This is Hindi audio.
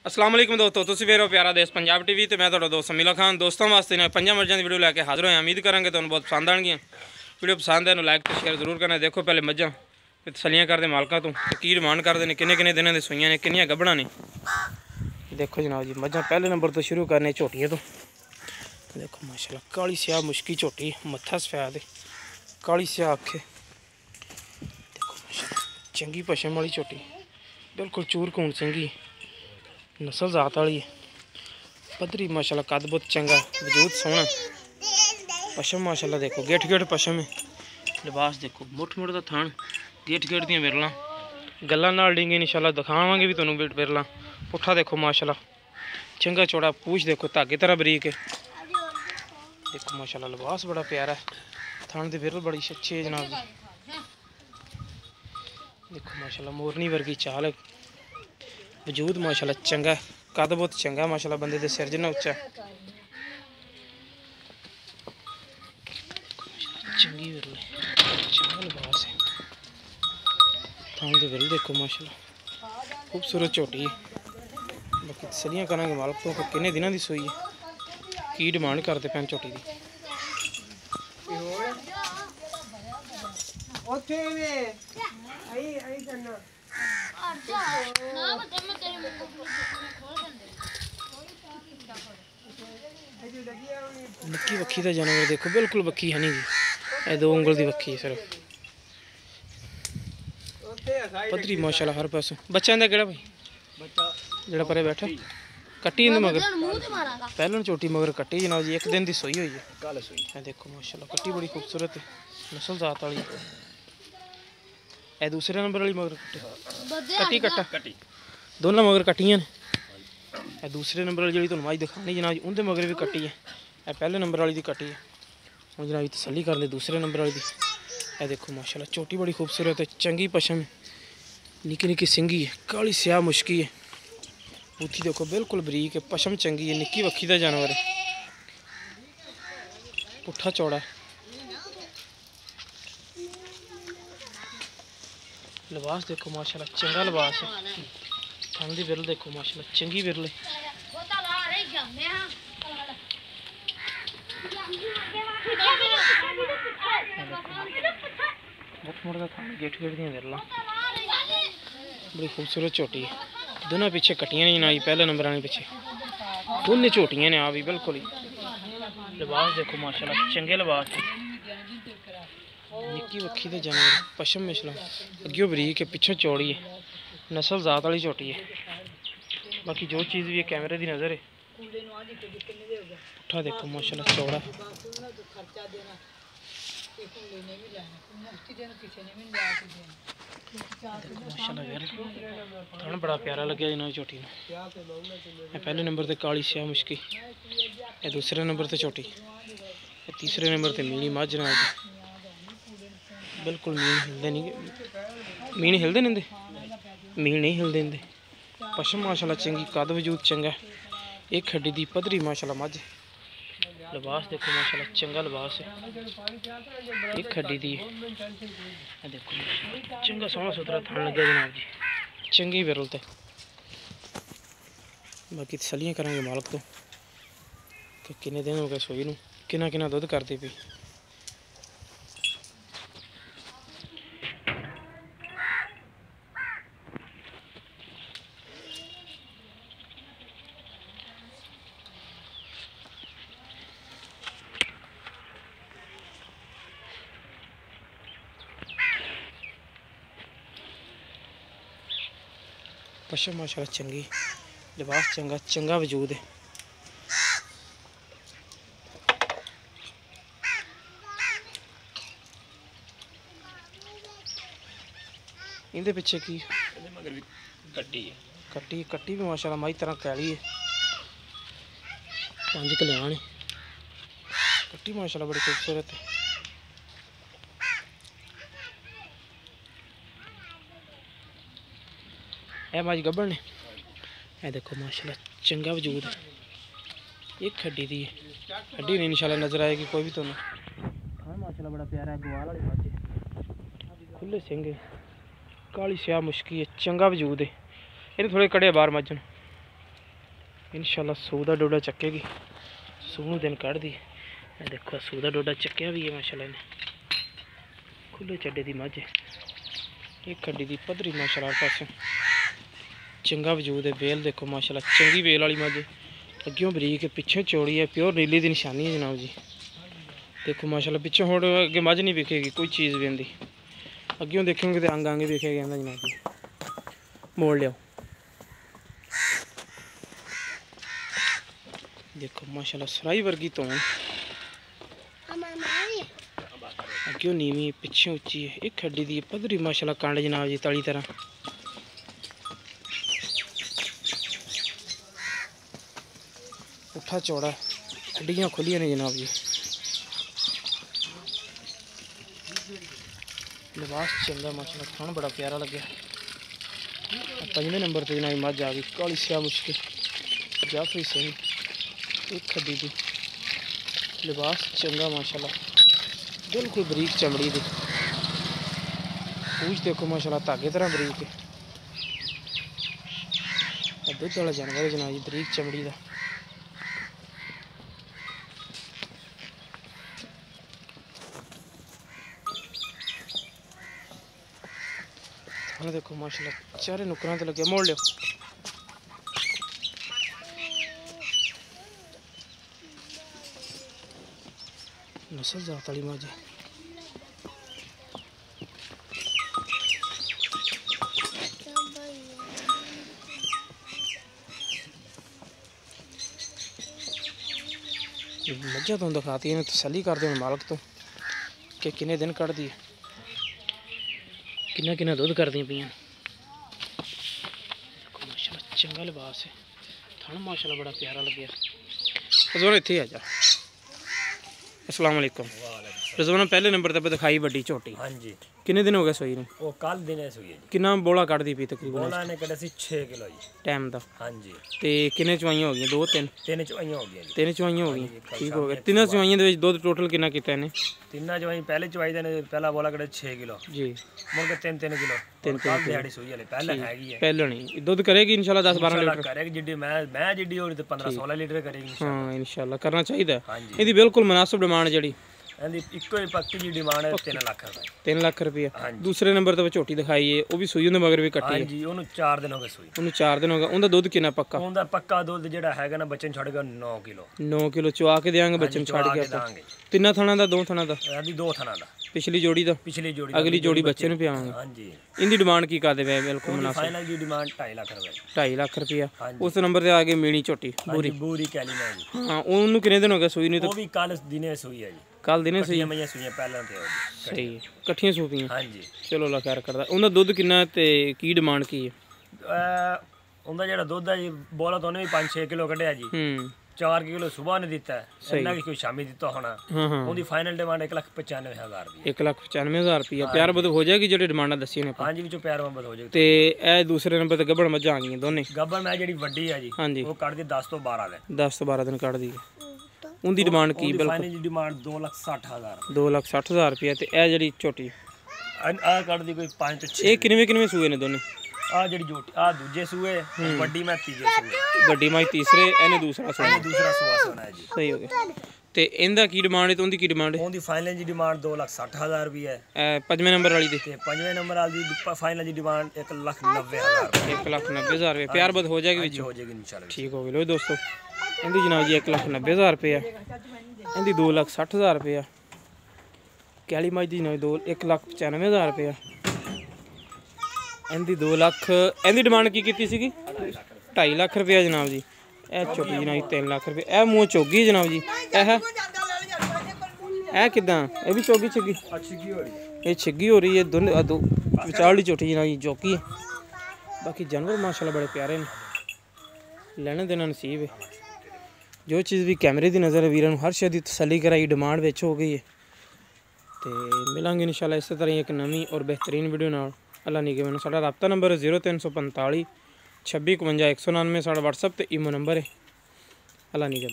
अस्सलाम वालेकुम दोस्तों, तुसीं वेख रहे हो प्यारा देश पंजाब टीवी तो मैं तुहाडा दोस्त समीला खान। दोस्तों वास्ते ने 5 मर्जां की वीडियो लैके हाजिर होया। उम्मीद करांगे तुहानूं बहुत पसंद आएगी। वीडियो पसंद है तो लाइक तो शेयर जरूर करना। देखो पहले मर्जां तसलियां करते मालकां तो की डिमांड करते हैं, किन्ने किन्ने दिनों दी सूईयां ने, किन्नियां गब्बड़ां ने। देखो जनाब जी, मर्जां पहले नंबर तो शुरू करने झोटियां तो। देखो माशाल्लाह काली स्याह मुश्की झोटी, मत्था सफेद काली स्याह अखे। देखो माशाल्लाह चंगी पशम वाली झोटी, बिल्कुल चूर घून चंगी नस्ल जात वाली है। पद्धरी माशाल्लाह कद बहुत चंगा, वजूद सोहना, पशम माशाल्लाह देखो गेठ गेठ पशम है। लिबास देखो मुठ मुठ का थान, गेठ गेठ दियां विरलां, गल्लां नाल डिंगे इंशाल्लाह दिखावांगे भी तुहानूं विरलां। पुट्ठा देखो माशाल्लाह चंगा चौड़ा, पूछ देखो धागे तरह बरीक है। देखो माशाल्लाह लिबास बड़ा प्यारा है, थान दे विरल बड़ी अच्छी है जनाब जी। देखो माशाल्लाह मोरनी वर्गी चाल है, वजूद माशाल्लाह चंगा, कद बहुत चंगा माशाल्लाह, बंदे दे सिर जिन्ना उच्चा। चंगी विरल है, चंगा लिबास है, थान दे विरल देखो माशाल्लाह खूबसूरत झोटी है। बाकी तसलियां करांगे मालक तो किन्ने दिनों की सूई है, की डिमांड करते पैन झोटी की। निक्की वक्खी का जानवर देखो, बिल्कुल वक्खी है नहीं जी, 2 उंगल की वक्खी है सिर्फ। पद्धरी माशाल्लाह हर पासों। बच्चा इंदा केड़ा भाई जेड़ा परे बैठा कट्टी इंदे मगर पहले झोटी मगर कट्टी जनाब जी, 1 दिन की सोई हुई है कल सोई है। देखो माशाल्लाह कट्टी बड़ी खूबसूरत है, नस्ल जात वाली। ए दूसरे नंबर वाली मगर कट्टी कट्टा कट्टी दोनों मगर कट्टियां ने। ए दूसरे नंबर वाली जी तुहानूं अज दिखानी जनाब जी, उनके मगर भी कट्टी है। ए पहले नंबर वाली दी कट्टी है। हुण जनाब जी तसल्ली कर ले दूसरे नंबर वाली दी। ए देखो माशाल्लाह झोटी बड़ी खूबसूरत है, चंगी पशम है, निक्की निक्की सिंगी है, काली स्याह मुश्की है। बूथी देखो बिल्कुल बरीक है, पशम चंगी है, निक्की वक्खी का जानवर है, पुट्ठा चौड़ा। लिबास देखो माशाल्लाह चंगा लिबास है, थान दी विरल देखो माशाल्लाह चंगी विरल है। गेट गेट दियां विरलां, बड़ी खूबसूरत झोटी है। दोनों पीछे कट्टियां नहीं ना, पहले नंबर आने पीछे दोनों झोटियां ने। आ भी बिल्कुल ही लिबास देखो माशाल्लाह चंगे लिबास है, निक्की वक्खी दे जानवर, पशम मिशला अग्यों बरीक है, पिछों चौड़ी है, नस्ल जात वाली झोटी है। बाकी जो चीज़ भी है कैमरे की नज़र है। पुट्ठा देखो माशाल्लाह चौड़ा, थान बड़ा प्यारा लगे जनाब झोटी ने। पहले नंबर ते काली स्याह मुश्की, दूसरे नंबर ते झोटी, तीसरे नंबर ते मीनी मझ जनाब जी। बिल्कुल मीन हिलते नहीं, मीन हिलते नहीं, मीन नहीं हिलते इंदे। पशम माशाल्लाह चंगी, कद वजूद चंगा, एक हड्डी दी पद्धरी माशाल्लाह मझ। लिबास देखो माशाल्लाह चंगा लिबास है, एक हड्डी दी देखो चंगा सोहना सुथरा थान लगे जनाब जी, चंगी विरल ते। बाकी तसलियां करांगे मालक तो कि किन्ने दिन हो गए सोई नूं, किन्ना किन्ना दुध करती पई। पशम माशाल्लाह चंगी, लिबास चंगा, चंगा वजूद है। इनके पीछे की कट्टी है, कट्टी कट्टी भी माशाल्लाह माई तरह कैली है, 5 कल्याण है, कट्टी माशाल्लाह बड़ी खूबसूरत है। ए माज गब्बन ने, ए देखो माशाल्लाह चंगा वजूद है, एक हड्डी दी है, हड्डी नहीं इंशाल्लाह नज़र आएगी कोई भी तुहानूं। हाँ माशाल्लाह बड़ा प्यारा है, ग्वाल वाली मझ, खुले सिंह, काली स्याह मुश्की है, चंगा वजूद है। इन्हें थोड़े कड़े बाहर मझन इंशाल्लाह सूह दा डोडा चक्केगी, सूह दिन कढ़ दी। देखो सूह दा डोडा चक्या भी है माशाल्लाह ने। खुले चड्डे दी मझ एक खड्डी दी पधरी माशाल्लाह पास चंगा वजूद है। बेल देखो माशाल्लाह चंगी बेल वाली मझ, अग्यों बरीक है, पिछों चौड़ी है, प्योर नीली की निशानी है जनाब जी। देखो माशाल्लाह पिछों होड़ अगे मझ नहीं विखेगी कोई चीज़ भी आँदी, अग्यों देखोगे तो अंग अंग विखेगा जनाब जी। मोड़ लिया देखो माशाल्लाह सराई वर्गी तो अग्यों नीवी पिछे उच्ची है, एक खड्डी दी पधरी माशाल्लाह कांड जनाब जी तली तरह। पुट्ठा चौड़ा हड्डियां खुलियां ने जनाब जी। लिबास चंगा माशाल्लाह, खान बड़ा प्यारा लगे। 5वें नंबर पर जनाब मझ आ गई काली स्या मुश्किल जाफरी सही, एक खड्डी दी लिबास चंगा माशाल्लाह, बिल्कुल बरीक चमड़ी दी। पूछ देखो माशाल्लाह धागे तरह बरीक है। दुध वाला जानवर है जनाब जी, बरीक चमड़ी का। हाँ देखो माशाल्लाह चारे नुकरां ते लगे। मोड़ लियो नस्ल जात वाली मझ है। मझा तुम दिखाती है तसली कर दो मालक तो कि किन्ने दिन कढ़ दी है, किन्ना किन्ना दुध कर दी पियां। माशाल्लाह चंगा लिबास है, थान माशाल्लाह बड़ा प्यारा लगे। रज़वान इत्थे आ जा। अस्सलाम वालेकुम। रज़वान पहले नंबर ते दिखाई बड़ी झोटी। हाँ जी। किन्ने दिन हो गए सोई नूं? वो कल दिन है सोई है जी। किन्ना बोला कढ़दी पई तकरीबन? बोला ने कढ़े सी 6 किलो जी टाइम दा। हाँ जी। ते किन्ने चवाइयां हो गई? 2 3 तीन चवाइयां हो गई जी। 3 चवाइयां हो गई, ठीक हो गया। तीनों चवाइयां दे विच दुध टोटल किन्ना कीता इहने? तीना चवाई पहले चवाई देने पहला बोला कढ़े 6 किलो जी, मुड़ के 3 3 किलो। तीन कल दिहाड़ी सोई वाले पहले हैगी है। पहले नहीं दुध करेगी इंशाल्लाह 10 12 लीटर करेगी जिड्डी मैं जिड्डी होनी तो 15 16 लीटर करेगी इंशाल्लाह। हाँ इंशाल्लाह करना चाहिए। हाँ जी। ਇਹਦੀ ਬਿਲਕੁਲ ਮੁਨਾਸਿਬ ਡਿਮਾਂਡ ਜਿਹੜੀ ਇਹਦੀ ਇੱਕੋ ਹੀ ਪੱਕੀ ਜੀ ਡਿਮਾਂਡ ਹੈ 3 ਲੱਖ ਰੁਪਏ। 3 ਲੱਖ ਰੁਪਏ। ਹਾਂਜੀ। ਦੂਸਰੇ ਨੰਬਰ ਤੇ ਝੋਟੀ ਦਿਖਾਈ ਏ ਉਹ ਵੀ ਸੂਈ ਉਹਦੇ ਮਗਰ ਵੀ ਕੱਟੀ हाँ ਹੈ। जी ਉਹਨੂੰ 4 ਦਿਨ ਹੋ ਗਏ ਸੂਈ। ਉਹਨੂੰ 4 ਦਿਨ ਹੋ ਗਏ। ਉਹਦਾ ਦੁੱਧ ਕਿੰਨਾ ਪੱਕਾ? ਉਹਦਾ ਪੱਕਾ ਦੁੱਧ ਜਿਹੜਾ ਹੈਗਾ ਨਾ ਬੱਚੇ ਨੂੰ ਛੱਡ ਗਿਆ 9 ਕਿਲੋ। 9 ਕਿਲੋ ਚਵਾ ਕੇ ਦੇਾਂਗੇ ਬੱਚੇ ਨੂੰ ਛੱਡ ਕੇ ਆਪਾਂ। ਦਾਂਗੇ ਤਿੰਨਾਂ ਥਣਾ ਦਾ 2 ਥਣਾ ਦਾ? ਇਹਦੀ 2 ਥਣਾ ਦਾ। ਪਿਛਲੀ ਜੋੜੀ ਦਾ? ਪਿਛਲੀ ਜੋੜੀ ਅਗਲੀ ਜੋੜੀ ਬੱਚੇ ਨੂੰ ਪਿਆਵਾਂਗੇ। हाँ जी। ਇਹਦੀ ਡਿਮਾਂਡ ਕੀ ਕਰਦੇ ਵੇ? ਬਿਲਕੁਲ ਮੁਨਾਸਿਬ। फाइनल की डिमांड 2.5 लाख रुपए। 2.5 ਲੱਖ ਰੁਪਇਆ। हाँ जी। ਉਸ ਨੰਬਰ ਤੇ ਆ ਗਈ ਮੀਣੀ ਝੋਟੀ हाँ ਬੂਰੀ। जी, बूरी कैली में जी। ਹਾਂ ਉਹਨੂੰ ਕਿੰਨੇ ਦਿਨ ਹੋ ਗਏ ਸੂਈ? ਨਹੀਂ ਤਾਂ वो भी कल दिने सुई है जी। ਕੱਲ ਦਿਨੇ ਸੂਈ? मैं सुई पहले थे जी। ਸਹੀ ਹੈ, ਇਕੱਠੀਆਂ ਸੂਪੀਆਂ। हाँ जी। ਚਲੋ ਲਾ ਖੈਰ ਕਰਦਾ। ਉਹਦਾ ਦੁੱਧ ਕਿੰਨਾ ਤੇ ਕੀ ਡਿਮਾਂਡ ਕੀ ਹੈ? ਉਹਦਾ ਜਿਹੜਾ ਦੁੱਧ ਹੈ ਜੀ ਬੋਲਾ ਤੋਂ ਉਹਨੇ ਵੀ 5-6 ਕਿਲੋ ਕੱਢਿਆ ਜੀ। 4 ਕਿਲੋ ਸਵੇਰ ਨੇ ਦਿੱਤਾ ਹੈ, ਇੰਨਾ ਕਿ ਕੋਈ ਸ਼ਾਮੀ ਦਿੱਤਾ ਹੋਣਾ। ਹਾਂ ਹਾਂ ਉਹਦੀ ਫਾਈਨਲ ਡਿਮਾਂਡ 1,95,000 ਦੀ। 1,95,000 ਰੁਪਇਆ। ਪਿਆਰ ਬਦ ਹੋ ਜਾਏਗੀ ਜਿਹੜੇ ਡਿਮਾਂਡਾਂ ਦੱਸੀਆਂ ਨੇ ਆਪਾਂ? ਹਾਂਜੀ ਵਿੱਚੋਂ ਪਿਆਰ ਮੁਹੱਬਤ ਹੋ ਜਾਏਗੀ। ਤੇ ਇਹ ਦੂਸਰੇ ਨੰਬਰ ਤੇ ਗੱਬੜ ਮੱਝਾਂ ਆ ਗਈਆਂ ਦੋਨੇ? ਗੱਬਰ ਮੈਂ ਜਿਹੜੀ ਵੱਡੀ ਹੈ ਜੀ ਹਾਂਜੀ ਉਹ ਕੱਢਦੀ 10 ਤੋਂ 12 ਦਿਨ। 10 ਤੋਂ 12 ਦਿਨ ਕੱਢਦੀ ਹੈ। ਉਹਦੀ ਡਿਮਾਂਡ ਕੀ? ਬਿਲਕੁਲ ਫਾਈਨਲ ਦੀ ਡਿਮਾਂਡ 2,60,000। 2,60,000 ਰੁਪਇਆ। ਤੇ ਇਹ ਜਿਹੜੀ ਝੋਟੀ ਆ ਕੱਢਦੀ ਕੋਈ 5 ਤੋਂ 6। ਇਹ ਕਿੰਨੇ ਸੂਏ ਨੇ ਦੋਨੇ? ਆ ਜਿਹੜੀ ਝੋਟੀ ਆ ਦੂਜੇ ਸੂਏ, ਵੱਡੀ ਮੈਂ ਤੀਜੇ ਸੂਏ। ਵੱਡੀ ਮਾਈ ਤੀਸਰੇ, ਇਹਨੇ ਦੂਸਰਾ ਸੂਆ। ਦੂਸਰਾ ਸੂਆ ਸੋਨਾ ਹੈ ਜੀ। ਸਹੀ ਹੋ ਗਿਆ। ਤੇ ਇਹਦਾ ਕੀ ਡਿਮਾਂਡ ਹੈ ਤੇ ਉਹਦੀ ਕੀ ਡਿਮਾਂਡ ਹੈ? ਉਹਦੀ ਫਾਈਨਲ ਦੀ ਡਿਮਾਂਡ 2,60,000 ਰੁਪਏ ਹੈ। 5ਵੇਂ ਨੰਬਰ ਵਾਲੀ ਦੀ? ਤੇ 5ਵੇਂ ਨੰਬਰ ਵਾਲੀ ਦੀ ਫਾਈਨਲ ਦੀ ਡਿਮਾਂਡ 1,90,000 ਰੁਪਏ। 1,90,000 ਰੁਪਏ। ਪਿਆਰ ਬਦ ਹੋ ਜਾਏਗੀ ਵਿੱਚ? ਹੋ ਜਾਏਗੀ ਇਨਸ਼ਾਅੱਲਾ। ਠੀਕ ਹੋ ਗਿਆ ਲੋ ਦੋਸਤੋ। ਇਹਦੀ ਜਨਾਬ ਜੀ 1,90,000 ਰੁਪਏ। ਇਹਦੀ 2,60,000 ਰੁਪਏ। कैली मझ दी 1,95,000 रुपया। इनकी 2 लाख इनकी डिमांड की 2.5 लाख रुपया जनाब जी। यह चौगी जनाब 3 लाख रुपये। यह मूँह चौगी जनाब जी। यह किदा ये भी चौगी छिगी? ये छिगी हो रही है। दो विचाली चोटी जनाब जी चौकी है। बाकी जानवर माशाल्लाह बड़े प्यारे ने, लेने देना नसीब है। जो चीज़ भी कैमरे की नज़र है वीर हर शे की तसली कराई डिमांड विच हो गई है। तो मिलांगे इंशाल्लाह इस तरह एक नवी और बेहतरीन वीडियो नाल। अल्लाह नहीं के साडा राब्ता नंबर 0345 26 51 199 साडा व्हाट्सएप ते ईमो नंबर है। अल्लाह नहीं के